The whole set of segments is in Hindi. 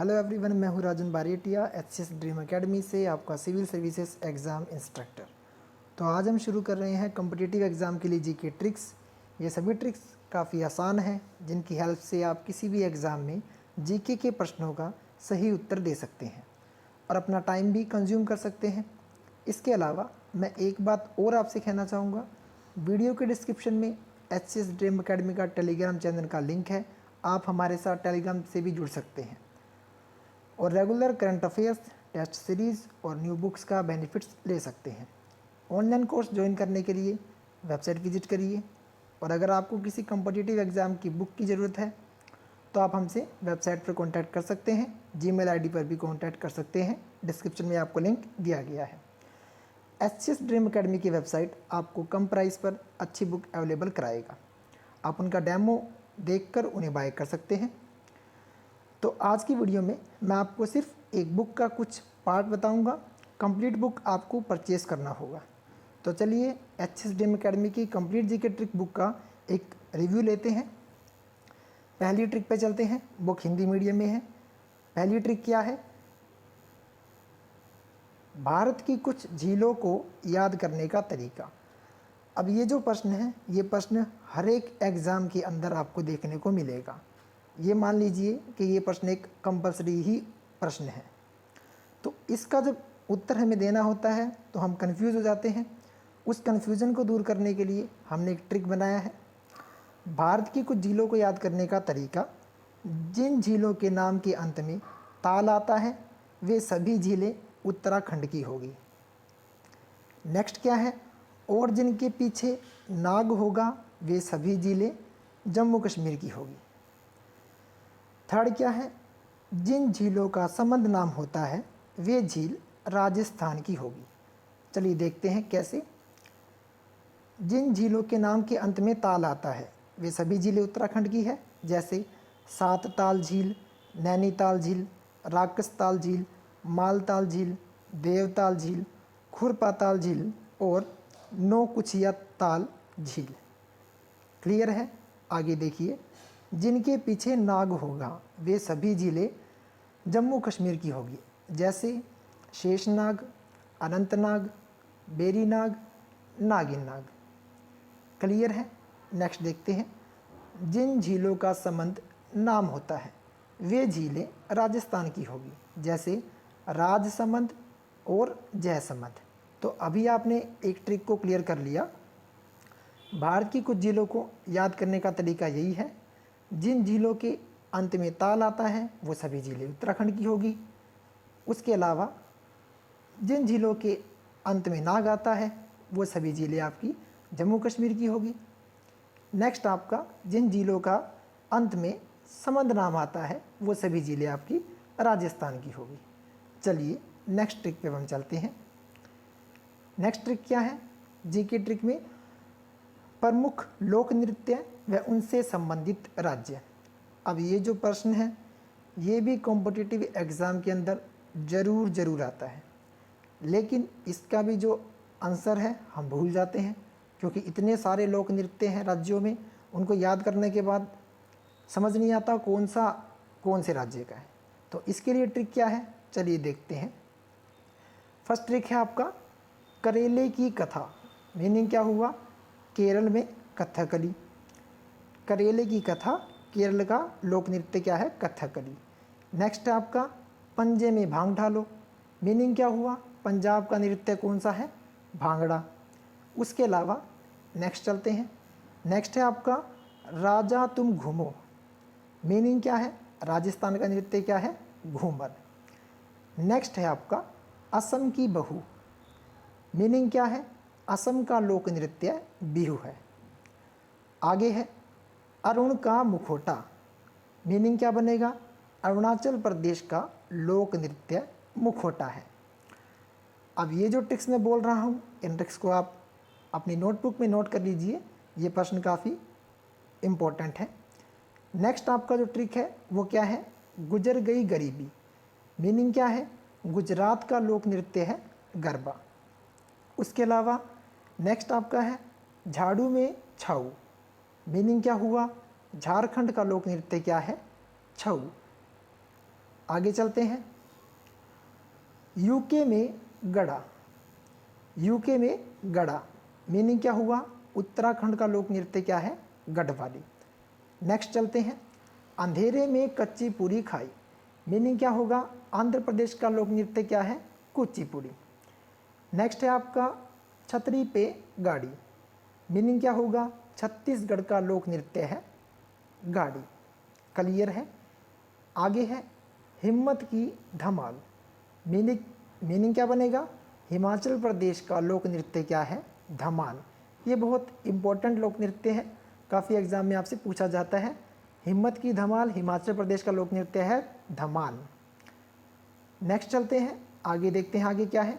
हेलो एवरीवन, मैं हूँ राजन बारेटिया एचएस ड्रीम एकेडमी से आपका सिविल सर्विसेज एग्ज़ाम इंस्ट्रक्टर। तो आज हम शुरू कर रहे हैं कॉम्पिटिटिव एग्ज़ाम के लिए जीके ट्रिक्स। ये सभी ट्रिक्स काफ़ी आसान हैं, जिनकी हेल्प से आप किसी भी एग्ज़ाम में जीके के प्रश्नों का सही उत्तर दे सकते हैं और अपना टाइम भी कंज्यूम कर सकते हैं। इसके अलावा मैं एक बात और आपसे कहना चाहूँगा, वीडियो के डिस्क्रिप्शन में एचएस ड्रीम एकेडमी का टेलीग्राम चैनल का लिंक है। आप हमारे साथ टेलीग्राम से भी जुड़ सकते हैं और regular current affairs, test series और न्यू बुक्स का बेनिफिट्स ले सकते हैं। ऑनलाइन कोर्स ज्वाइन करने के लिए वेबसाइट विजिट करिए और अगर आपको किसी कॉम्पिटिटिव एग्ज़ाम की बुक की ज़रूरत है तो आप हमसे वेबसाइट पर कॉन्टैक्ट कर सकते हैं, जीमेल आईडी पर भी कॉन्टैक्ट कर सकते हैं। डिस्क्रिप्शन में आपको लिंक दिया गया है। एचएस ड्रीम एकेडमी की वेबसाइट आपको कम प्राइस पर अच्छी बुक अवेलेबल कराएगा। आप उनका डेमो देखकर उन्हें बाय कर सकते हैं। तो आज की वीडियो में मैं आपको सिर्फ एक बुक का कुछ पार्ट बताऊंगा। कंप्लीट बुक आपको परचेज़ करना होगा। तो चलिए एचएस ड्रीम एकेडमी की कंप्लीट जीके ट्रिक बुक का एक रिव्यू लेते हैं। पहली ट्रिक पे चलते हैं। बुक हिंदी मीडियम में है। पहली ट्रिक क्या है? भारत की कुछ झीलों को याद करने का तरीका। अब ये जो प्रश्न है, ये प्रश्न हर एक एग्ज़ाम के अंदर आपको देखने को मिलेगा। ये मान लीजिए कि ये प्रश्न एक कंपलसरी ही प्रश्न है, तो इसका जब उत्तर हमें देना होता है तो हम कंफ्यूज हो जाते हैं। उस कंफ्यूजन को दूर करने के लिए हमने एक ट्रिक बनाया है। भारत की कुछ झीलों को याद करने का तरीका। जिन झीलों के नाम के अंत में ताल आता है वे सभी झीलें उत्तराखंड की होगी। नेक्स्ट क्या है? और जिनके पीछे नाग होगा वे सभी झीलें जम्मू कश्मीर की होगी। थर्ड क्या है? जिन झीलों का संबंध नाम होता है वे झील राजस्थान की होगी। चलिए देखते हैं कैसे। जिन झीलों के नाम के अंत में ताल आता है वे सभी झीलें उत्तराखंड की है, जैसे सातताल झील, नैनीताल झील, राकसताल झील, मालताल झील, देवताल झील, खुरपाताल झील और नौकुचिया ताल झील। क्लियर है? आगे देखिए। जिनके पीछे नाग होगा वे सभी झीलें जम्मू कश्मीर की होगी, जैसे शेषनाग, अनंतनाग, बेरीनाग, नागिन नाग। क्लियर है? नेक्स्ट देखते हैं। जिन झीलों का संबंध नाम होता है वे झीलें राजस्थान की होगी, जैसे राजसमंद और जयसमंद। तो अभी आपने एक ट्रिक को क्लियर कर लिया। भारत की कुछ झीलों को याद करने का तरीका यही है। जिन झीलों के अंत में ताल आता है वो सभी झीलें उत्तराखंड की होगी। उसके अलावा जिन झीलों के अंत में नाग आता है वो सभी झीलें आपकी जम्मू कश्मीर की होगी। नेक्स्ट आपका, जिन झीलों का अंत में समंद नाम आता है वो सभी झीलें आपकी राजस्थान की होगी। चलिए नेक्स्ट ट्रिक पे हम चलते हैं। नेक्स्ट ट्रिक क्या है? जीके ट्रिक में प्रमुख लोक नृत्य व उनसे संबंधित राज्य। अब ये जो प्रश्न है ये भी कॉम्पिटिटिव एग्ज़ाम के अंदर ज़रूर आता है, लेकिन इसका भी जो आंसर है हम भूल जाते हैं, क्योंकि इतने सारे लोक नृत्य हैं राज्यों में, उनको याद करने के बाद समझ नहीं आता कौन से राज्य का है। तो इसके लिए ट्रिक क्या है? चलिए देखते हैं। फर्स्ट ट्रिक है आपका करेले की कथा। मीनिंग क्या हुआ? केरल में कथकली। करेले की कथा, केरल का लोक नृत्य क्या है? कथकली। नेक्स्ट है आपका पंजे में भांग ढालो। मीनिंग क्या हुआ? पंजाब का नृत्य कौन सा है? भांगड़ा। उसके अलावा नेक्स्ट चलते हैं। नेक्स्ट है आपका राजा तुम घूमो। मीनिंग क्या है? राजस्थान का नृत्य क्या है? घूमर। नेक्स्ट है आपका असम की बहू। मीनिंग क्या है? असम का लोक नृत्य बिहू है। आगे है अरुण का मुखौटा। मीनिंग क्या बनेगा? अरुणाचल प्रदेश का लोक नृत्य मुखौटा है। अब ये जो ट्रिक्स मैं बोल रहा हूँ, इन ट्रिक्स को आप अपनी नोटबुक में नोट कर लीजिए। ये प्रश्न काफ़ी इम्पोर्टेंट है। नेक्स्ट आपका जो ट्रिक है वो क्या है? गुजर गई गरीबी। मीनिंग क्या है? गुजरात का लोक नृत्य है गरबा। उसके अलावा नेक्स्ट आपका है झाड़ू में छाऊ। मीनिंग क्या हुआ? झारखंड का लोक नृत्य क्या है? छऊ। आगे चलते हैं। यूके में गड़ा, यूके में गड़ा मीनिंग क्या हुआ? उत्तराखंड का लोक नृत्य क्या है? गढ़वाली। नेक्स्ट चलते हैं। अंधेरे में कच्ची पूरी खाई मीनिंग क्या होगा? आंध्र प्रदेश का लोक नृत्य क्या है? कुचिपुड़ी। नेक्स्ट है आपका छतरी पे गाड़ी मीनिंग क्या होगा? छत्तीसगढ़ का लोक नृत्य है गाड़ी। क्लियर है। आगे है हिम्मत की धमाल मीनिंग क्या बनेगा? हिमाचल प्रदेश का लोक नृत्य क्या है? धमाल। ये बहुत इम्पोर्टेंट लोक नृत्य है, काफ़ी एग्जाम में आपसे पूछा जाता है। हिम्मत की धमाल हिमाचल प्रदेश का लोक नृत्य है धमाल। नेक्स्ट चलते हैं, आगे देखते हैं आगे क्या है।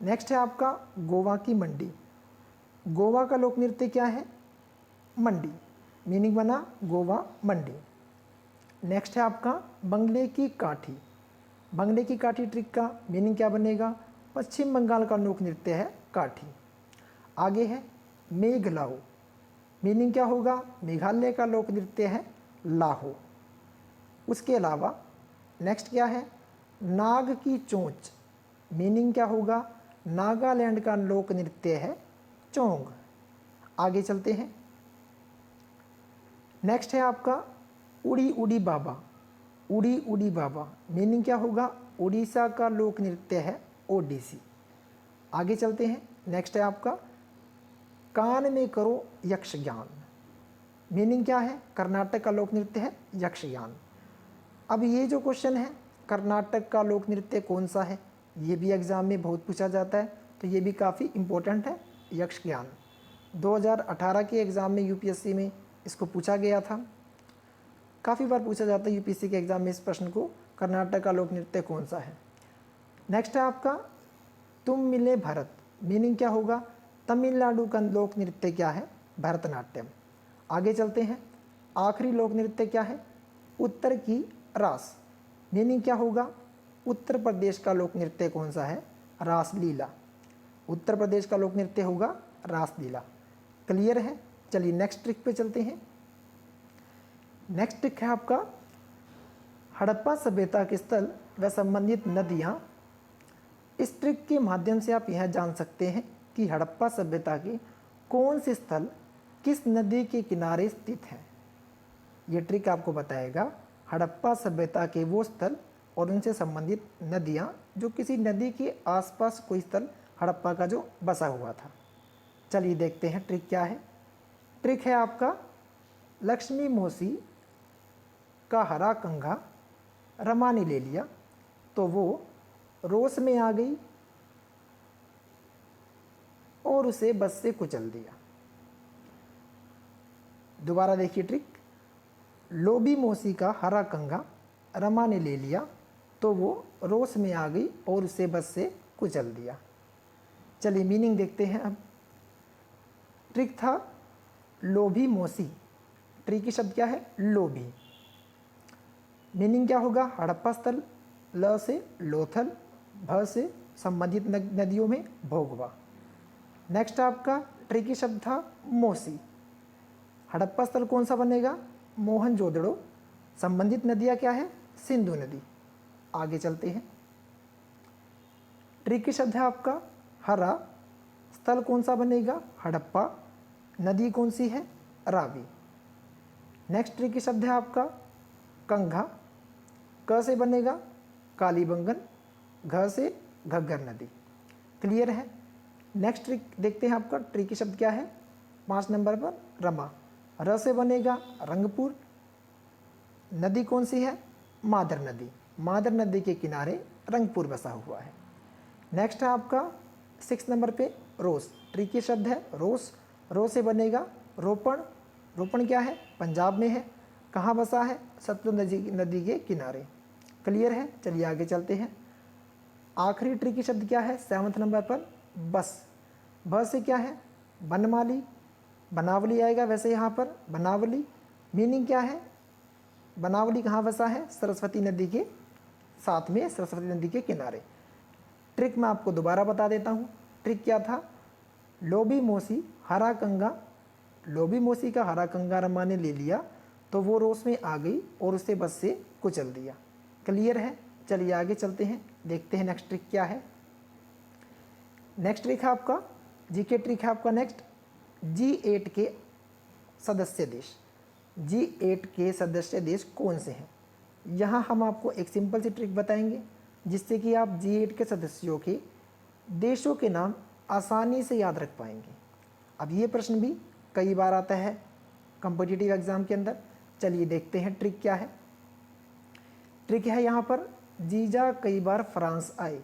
नेक्स्ट है आपका गोवा की मंडी। गोवा का लोक नृत्य क्या है? मंडी। मीनिंग बना गोवा मंडी। नेक्स्ट है आपका बंगले की काठी। बंगले की काठी ट्रिक का मीनिंग क्या बनेगा? पश्चिम बंगाल का लोक नृत्य है काठी। आगे है मेघलाओ मीनिंग क्या होगा? मेघालय का लोक नृत्य है लाहो। उसके अलावा नेक्स्ट क्या है? नाग की चोंच मीनिंग क्या होगा? नागालैंड का लोक नृत्य है चोंग। आगे चलते हैं। नेक्स्ट है आपका उड़ी उड़ी बाबा। उड़ी उड़ी बाबा मीनिंग क्या होगा? उड़ीसा का लोक नृत्य है ओडिसी। आगे चलते हैं। नेक्स्ट है आपका कान में करो यक्षगान मीनिंग क्या है? कर्नाटक का लोक नृत्य है यक्षगान। अब ये जो क्वेश्चन है कर्नाटक का लोक नृत्य कौन सा है, ये भी एग्ज़ाम में बहुत पूछा जाता है, तो ये भी काफ़ी इम्पोर्टेंट है यक्षगान। 2018 के एग्ज़ाम में यूपीएससी में इसको पूछा गया था, काफ़ी बार पूछा जाता है यूपीएससी के एग्ज़ाम में इस प्रश्न को, कर्नाटक का लोक नृत्य कौन सा है। नेक्स्ट है आपका तुम मिले भरत मीनिंग क्या होगा? तमिलनाडु का लोक नृत्य क्या है? भरतनाट्यम। आगे चलते हैं। आखिरी लोक नृत्य क्या है? उत्तर की रास मीनिंग क्या होगा? उत्तर प्रदेश का लोक नृत्य कौन सा है? रासलीला। उत्तर प्रदेश का लोक नृत्य होगा रासलीला। क्लियर है। चलिए नेक्स्ट ट्रिक पे चलते हैं। नेक्स्ट ट्रिक है आपका हड़प्पा सभ्यता के स्थल व संबंधित नदियाँ। इस ट्रिक के माध्यम से आप यह जान सकते हैं कि हड़प्पा सभ्यता के कौन से स्थल किस नदी के किनारे स्थित हैं। ये ट्रिक आपको बताएगा हड़प्पा सभ्यता के वो स्थल और उनसे संबंधित नदियाँ जो किसी नदी के आसपास कोई स्थल हड़प्पा का जो बसा हुआ था। चलिए देखते हैं ट्रिक क्या है। ट्रिक है आपका लक्ष्मी मौसी का हरा कंघा रमा ने ले लिया तो वो रोष में आ गई और उसे बस से कुचल दिया। दोबारा देखिए ट्रिक। लोभी मौसी का हरा कंघा रमा ने ले लिया तो वो रोष में आ गई और उसे बस से कुचल दिया। चलिए मीनिंग देखते हैं अब। ट्रिक था लोभी मौसी, ट्रिक की शब्द क्या है? लोभी। मीनिंग क्या होगा? हड़प्पा स्थल, ल से लोथल, भ से संबंधित नदियों में भोगवा। नेक्स्ट आपका ट्रिकी शब्द था मौसी। हड़प्पा स्थल कौन सा बनेगा? मोहनजोदड़ो। संबंधित नदियाँ क्या है? सिंधु नदी। आगे चलते हैं। ट्रिकी शब्द है आपका हरा, स्थल कौन सा बनेगा? हड़प्पा। नदी कौन सी है? रावी। नेक्स्ट ट्रिकी शब्द है आपका कंघा, क से बनेगा कालीबंगन, घ से घग्गर नदी। क्लियर है। नेक्स्ट ट्रिक देखते हैं आपका ट्रिकी शब्द क्या है? 5 नंबर पर रमा, र से बनेगा रंगपुर। नदी कौन सी है? मादर नदी। मादर नदी के किनारे रंगपुर बसा हुआ है। नेक्स्ट है आपका 6 नंबर पे रोस, ट्रिकी शब्द है रोस, रो से बनेगा रोपण। रोपण क्या है? पंजाब में है। कहाँ बसा है? सतलुज नदी के किनारे। क्लियर है। चलिए आगे चलते हैं। आखिरी ट्रिकी शब्द क्या है? 7 नंबर पर बस, ब से क्या है? बनमाली, बनावली आएगा वैसे यहाँ पर बनावली। मीनिंग क्या है? बनावली कहाँ बसा है? सरस्वती नदी के साथ में, सरस्वती नदी के किनारे। ट्रिक मैं आपको दोबारा बता देता हूँ। ट्रिक क्या था? लोभी मौसी हरा कंगा, लोभी मौसी का हरा कंगा रमा ने ले लिया तो वो रोष में आ गई और उसे बस से कुचल दिया। क्लियर है? चलिए आगे चलते हैं, देखते हैं नेक्स्ट ट्रिक क्या है। नेक्स्ट ट्रिक है आपका जीके ट्रिक है आपका नेक्स्ट, G8 के सदस्य देश। G8 के सदस्य देश कौन से हैं? यहाँ हम आपको एक सिंपल सी ट्रिक बताएंगे जिससे कि आप G8 के सदस्यों के देशों के नाम आसानी से याद रख पाएंगे। अब ये प्रश्न भी कई बार आता है कॉम्पिटिटिव एग्ज़ाम के अंदर। चलिए देखते हैं ट्रिक क्या है। ट्रिक है यहाँ पर, जीजा कई बार फ्रांस आए।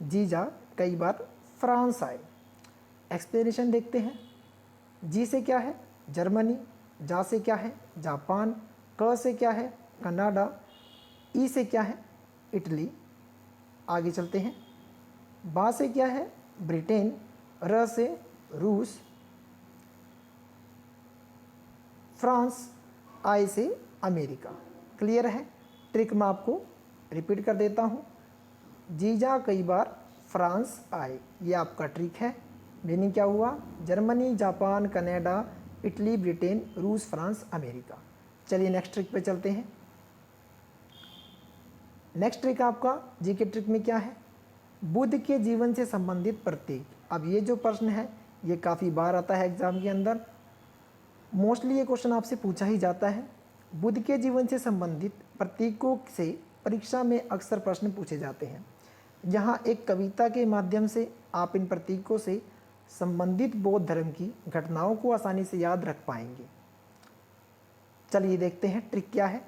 जीजा कई बार फ्रांस आए। एक्सप्लेनेशन देखते हैं। जी से क्या है? जर्मनी। जा से क्या है? जापान। क से क्या है? कनाडा। ई से क्या है? इटली। आगे चलते हैं। बा से क्या है? ब्रिटेन। र से रूस। फ्रांस। आई से अमेरिका। क्लियर है? ट्रिक मैं आपको रिपीट कर देता हूँ। जीजा कई बार फ्रांस आए, ये आपका ट्रिक है। मीनिंग क्या हुआ? Germany, Japan, Canada, Italy, Britain, रूस, फ्रांस, अमेरिका। चलिए नेक्स्ट ट्रिक पे चलते हैं। नेक्स्ट ट्रिक आपका जी के ट्रिक में क्या है? बुद्ध के जीवन से संबंधित प्रतीक। अब ये जो प्रश्न है ये काफ़ी बार आता है एग्जाम के अंदर। मोस्टली ये क्वेश्चन आपसे पूछा ही जाता है। बुद्ध के जीवन से संबंधित प्रतीकों से परीक्षा में अक्सर प्रश्न पूछे जाते हैं। यहाँ एक कविता के माध्यम से आप इन प्रतीकों से संबंधित बौद्ध धर्म की घटनाओं को आसानी से याद रख पाएंगे। चलिए देखते हैं ट्रिक क्या है।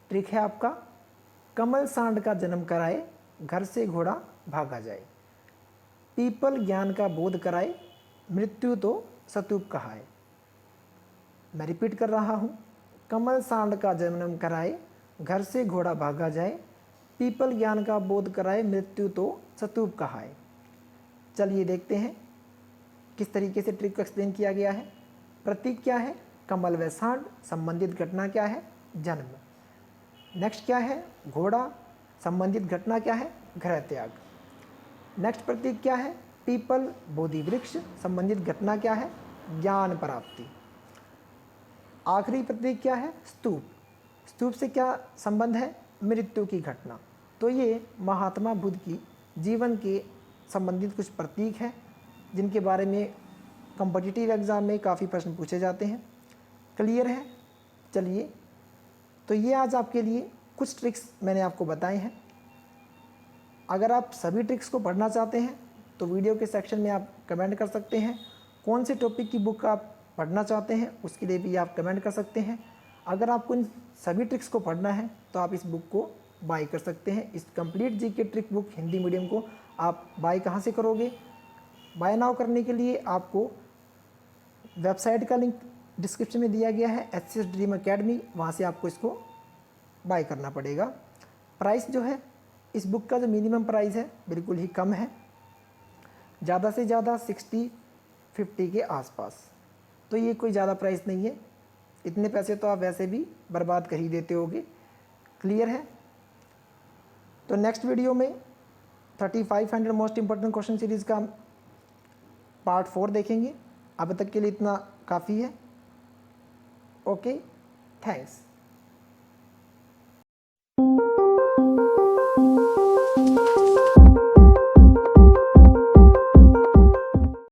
ट्रिक है आपका, कमल सांड का जन्म कराए, घर से घोड़ा भागा जाए। पीपल ज्ञान का बोध कराए, मृत्यु तो स्तूप कहाए। मैं रिपीट कर रहा हूँ। कमल सांड का जन्म कराए, घर से घोड़ा भागा जाए। पीपल ज्ञान का बोध कराए, मृत्यु तो स्तूप कहाए। चलिए देखते हैं किस तरीके से ट्रिक को एक्सप्लेन किया गया है। प्रतीक क्या है? कमल व सांड। संबंधित घटना क्या है? जन्म। नेक्स्ट क्या है? घोड़ा। संबंधित घटना क्या है? गृह त्याग। नेक्स्ट प्रतीक क्या है? पीपल, बोधि वृक्ष। संबंधित घटना क्या है? ज्ञान प्राप्ति। आखिरी प्रतीक क्या है? स्तूप। स्तूप से क्या संबंध है? मृत्यु की घटना। तो ये महात्मा बुद्ध की जीवन के संबंधित कुछ प्रतीक हैं जिनके बारे में कॉम्पिटिटिव एग्ज़ाम में काफ़ी प्रश्न पूछे जाते हैं। क्लियर है? चलिए, तो ये आज आपके लिए कुछ ट्रिक्स मैंने आपको बताए हैं। अगर आप सभी ट्रिक्स को पढ़ना चाहते हैं तो वीडियो के सेक्शन में आप कमेंट कर सकते हैं। कौन से टॉपिक की बुक आप पढ़ना चाहते हैं उसके लिए भी आप कमेंट कर सकते हैं। अगर आपको इन सभी ट्रिक्स को पढ़ना है तो आप इस बुक को बाय कर सकते हैं। इस complete GK trick book Hindi medium को आप बाय कहाँ से करोगे? बाय नाउ करने के लिए आपको वेबसाइट का लिंक डिस्क्रिप्शन में दिया गया है, HCS ड्रीम अकेडमी। वहाँ से आपको इसको बाय करना पड़ेगा। प्राइस जो है इस बुक का जो मिनिमम प्राइस है बिल्कुल ही कम है, ज़्यादा से ज़्यादा 60-50 के आसपास। तो ये कोई ज़्यादा प्राइस नहीं है। इतने पैसे तो आप वैसे भी बर्बाद कर ही देते होगे। क्लियर है? तो नेक्स्ट वीडियो में 3500 मोस्ट इंपॉर्टेंट क्वेश्चन सीरीज़ का पार्ट 4 देखेंगे। अब तक के लिए इतना काफ़ी है। Okay, thanks.